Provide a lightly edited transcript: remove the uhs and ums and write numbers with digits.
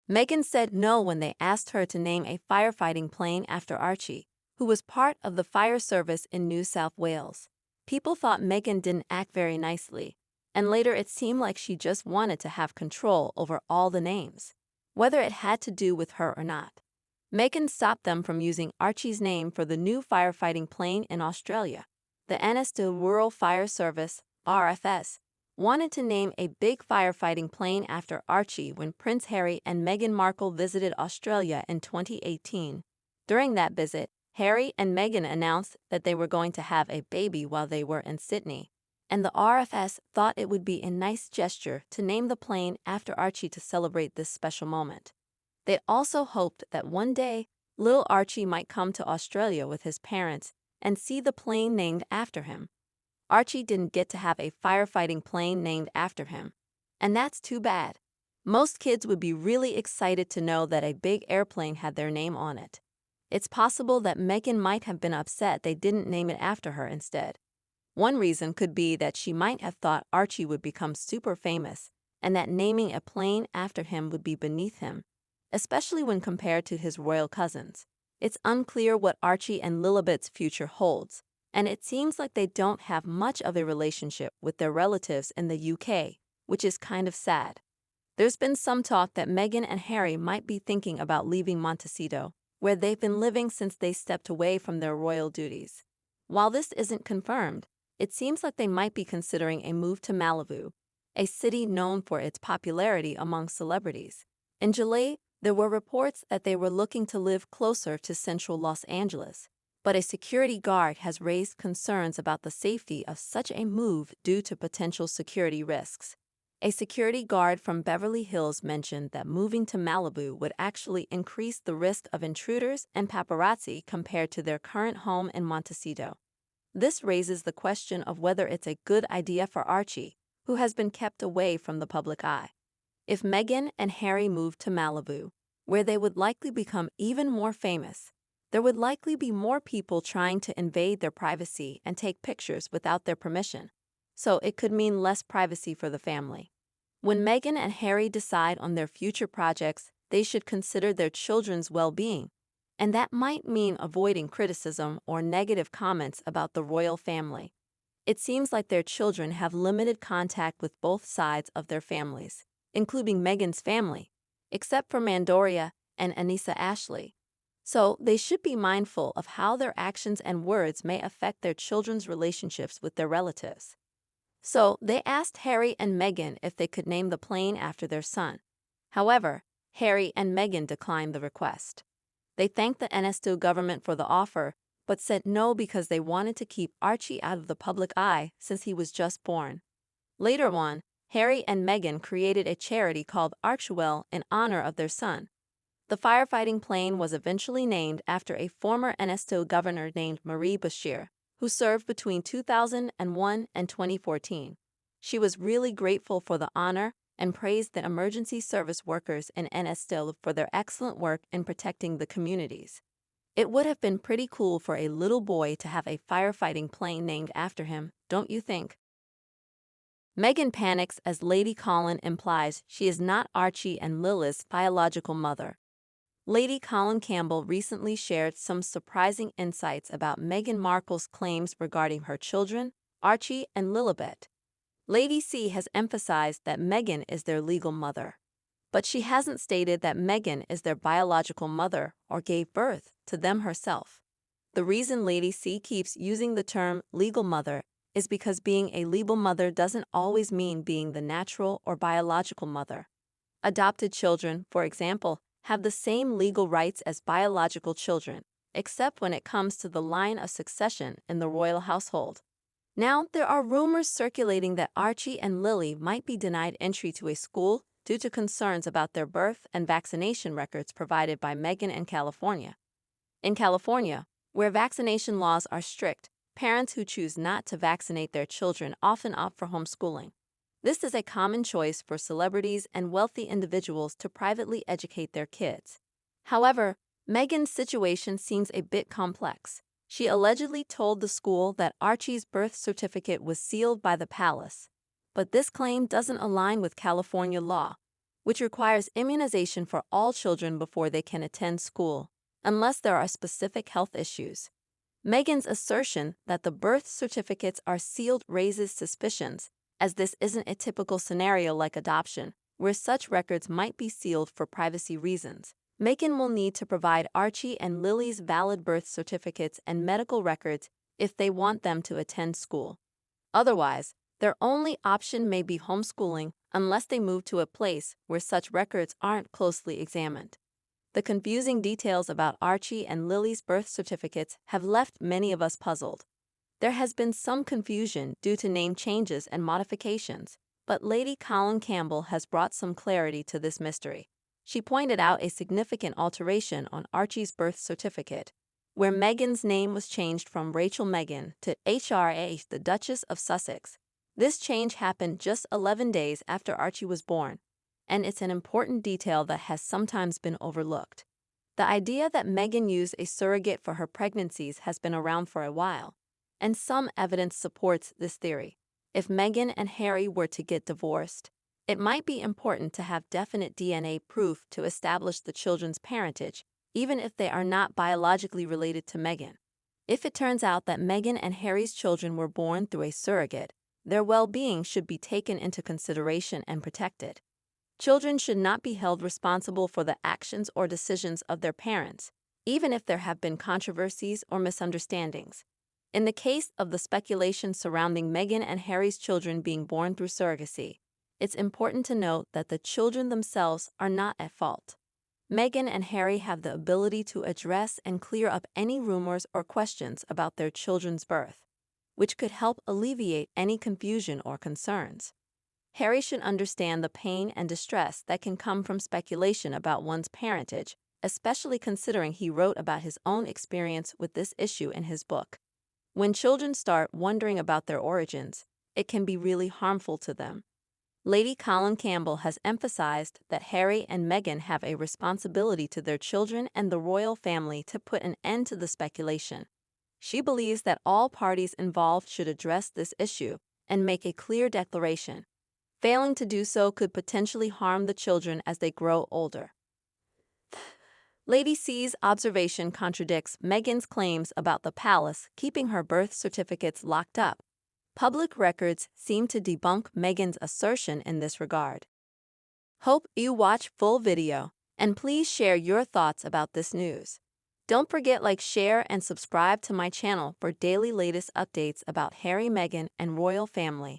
Meghan said no when they asked her to name a firefighting plane after Archie, who was part of the fire service in New South Wales. People thought Meghan didn't act very nicely, and later it seemed like she just wanted to have control over all the names, whether it had to do with her or not. Meghan stopped them from using Archie's name for the new firefighting plane in Australia. The Anestill Rural Fire Service, RFS, wanted to name a big firefighting plane after Archie when Prince Harry and Meghan Markle visited Australia in 2018. During that visit, Harry and Meghan announced that they were going to have a baby while they were in Sydney, and the RFS thought it would be a nice gesture to name the plane after Archie to celebrate this special moment. They also hoped that one day, little Archie might come to Australia with his parents and see the plane named after him. Archie didn't get to have a firefighting plane named after him, and that's too bad. Most kids would be really excited to know that a big airplane had their name on it. It's possible that Meghan might have been upset they didn't name it after her instead. One reason could be that she might have thought Archie would become super famous, and that naming a plane after him would be beneath him, especially when compared to his royal cousins. It's unclear what Archie and Lilibet's future holds, and it seems like they don't have much of a relationship with their relatives in the UK, which is kind of sad. There's been some talk that Meghan and Harry might be thinking about leaving Montecito, where they've been living since they stepped away from their royal duties. While this isn't confirmed, it seems like they might be considering a move to Malibu, a city known for its popularity among celebrities. In July, there were reports that they were looking to live closer to central Los Angeles, but a security guard has raised concerns about the safety of such a move due to potential security risks. A security guard from Beverly Hills mentioned that moving to Malibu would actually increase the risk of intruders and paparazzi compared to their current home in Montecito. This raises the question of whether it's a good idea for Archie, who has been kept away from the public eye. If Meghan and Harry moved to Malibu, where they would likely become even more famous, there would likely be more people trying to invade their privacy and take pictures without their permission, so it could mean less privacy for the family. When Meghan and Harry decide on their future projects, they should consider their children's well-being, and that might mean avoiding criticism or negative comments about the royal family. It seems like their children have limited contact with both sides of their families, including Meghan's family, except for Mandoria and Anissa Ashley. So they should be mindful of how their actions and words may affect their children's relationships with their relatives. So they asked Harry and Meghan if they could name the plane after their son. However, Harry and Meghan declined the request. They thanked the Anestill government for the offer, but said no because they wanted to keep Archie out of the public eye since he was just born. Later on, Harry and Meghan created a charity called Archie in honor of their son. The firefighting plane was eventually named after a former Anestill governor named Marie Bashir, who served between 2001 and 2014. She was really grateful for the honor and praised the emergency service workers in Anestill for their excellent work in protecting the communities. It would have been pretty cool for a little boy to have a firefighting plane named after him, don't you think? Meghan panics as Lady Colin implies she is not Archie and Lily's biological mother. Lady Colin Campbell recently shared some surprising insights about Meghan Markle's claims regarding her children, Archie and Lilibet. Lady C has emphasized that Meghan is their legal mother, but she hasn't stated that Meghan is their biological mother or gave birth to them herself. The reason Lady C keeps using the term legal mother is because being a legal mother doesn't always mean being the natural or biological mother. Adopted children, for example, have the same legal rights as biological children, except when it comes to the line of succession in the royal household. Now, there are rumors circulating that Archie and Lily might be denied entry to a school due to concerns about their birth and vaccination records provided by Meghan in California. In California, where vaccination laws are strict, parents who choose not to vaccinate their children often opt for homeschooling. This is a common choice for celebrities and wealthy individuals to privately educate their kids. However, Meghan's situation seems a bit complex. She allegedly told the school that Archie's birth certificate was sealed by the palace, but this claim doesn't align with California law, which requires immunization for all children before they can attend school, unless there are specific health issues. Meghan's assertion that the birth certificates are sealed raises suspicions, as this isn't a typical scenario like adoption, where such records might be sealed for privacy reasons. Meghan will need to provide Archie and Lily's valid birth certificates and medical records if they want them to attend school. Otherwise, their only option may be homeschooling unless they move to a place where such records aren't closely examined. The confusing details about Archie and Lily's birth certificates have left many of us puzzled. There has been some confusion due to name changes and modifications, but Lady Colin Campbell has brought some clarity to this mystery. She pointed out a significant alteration on Archie's birth certificate, where Meghan's name was changed from Rachel Meghan to HRA, the Duchess of Sussex. This change happened just 11 days after Archie was born, and it's an important detail that has sometimes been overlooked. The idea that Meghan used a surrogate for her pregnancies has been around for a while, and some evidence supports this theory. If Meghan and Harry were to get divorced, it might be important to have definite DNA proof to establish the children's parentage, even if they are not biologically related to Meghan. If it turns out that Meghan and Harry's children were born through a surrogate, their well-being should be taken into consideration and protected. Children should not be held responsible for the actions or decisions of their parents, even if there have been controversies or misunderstandings. In the case of the speculation surrounding Meghan and Harry's children being born through surrogacy, it's important to note that the children themselves are not at fault. Meghan and Harry have the ability to address and clear up any rumors or questions about their children's birth, which could help alleviate any confusion or concerns. Harry should understand the pain and distress that can come from speculation about one's parentage, especially considering he wrote about his own experience with this issue in his book. When children start wondering about their origins, it can be really harmful to them. Lady Colin Campbell has emphasized that Harry and Meghan have a responsibility to their children and the royal family to put an end to the speculation. She believes that all parties involved should address this issue and make a clear declaration. Failing to do so could potentially harm the children as they grow older. Lady C's observation contradicts Meghan's claims about the palace keeping her birth certificates locked up. Public records seem to debunk Meghan's assertion in this regard. Hope you watch full video, and please share your thoughts about this news. Don't forget like, share, and subscribe to my channel for daily latest updates about Harry, Meghan, and royal family.